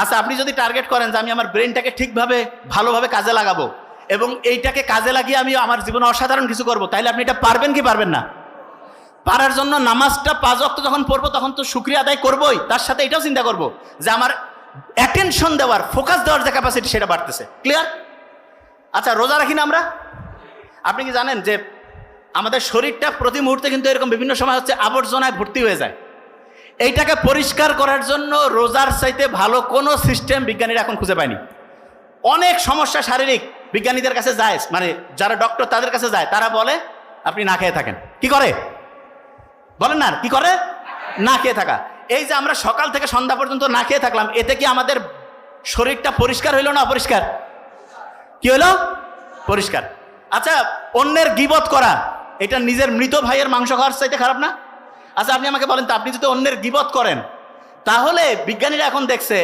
আচ্ছা, আপনি যদি টার্গেট করেন যে আমি আমার ব্রেনটাকে ঠিকভাবে ভালোভাবে কাজে লাগাবো এবং এইটাকে কাজে লাগিয়ে আমি আমার জীবনে অসাধারণ কিছু করব, তাইলে আপনি এটা পারবেন কি পারবেন না? পারার জন্য নামাজটা 5 ওয়াক্ত যখন পড়বো তখন তো শুকরিয়া আদায় করবোই, তার সাথে এটাও চিন্তা করব যে আমার অ্যাটেনশন দেওয়ার, ফোকাস দেওয়ার যে ক্যাপাসিটি সেটা বাড়তেছে। ক্লিয়ার? আচ্ছা, রোজা রাখি না আমরা? আপনি কি জানেন যে আমাদের শরীরটা প্রতি মুহূর্তে কিন্তু এরকম বিভিন্ন সময় হচ্ছে আবর্জনায় ভর্তি হয়ে যায়। এইটাকে পরিষ্কার করার জন্য রোজার চাইতে ভালো কোনো সিস্টেম বিজ্ঞানীরা এখন খুঁজে পায়নি। অনেক সমস্যা শারীরিক বিজ্ঞানীদের কাছে যায়, মানে যারা ডক্টর তাদের কাছে যায়, তারা বলে আপনি না খেয়ে থাকেন। কি করে বলেন না? কি করে? না খেয়ে থাকা। এই যে আমরা সকাল থেকে সন্ধ্যা পর্যন্ত না খেয়ে থাকলাম, এতে কি আমাদের শরীরটা পরিষ্কার হইল না অপরিষ্কার? কি হইল? পরিষ্কার। আচ্ছা, অন্যের গীবত করা এটা নিজের মৃত ভাইয়ের মাংস খাওয়ার চাইতে খারাপ না? আচ্ছা, আপনি আমাকে বলেন তো, আপনি যদি অন্যের গীবত করেন, তাহলে বিজ্ঞানীরা এখন দেখছে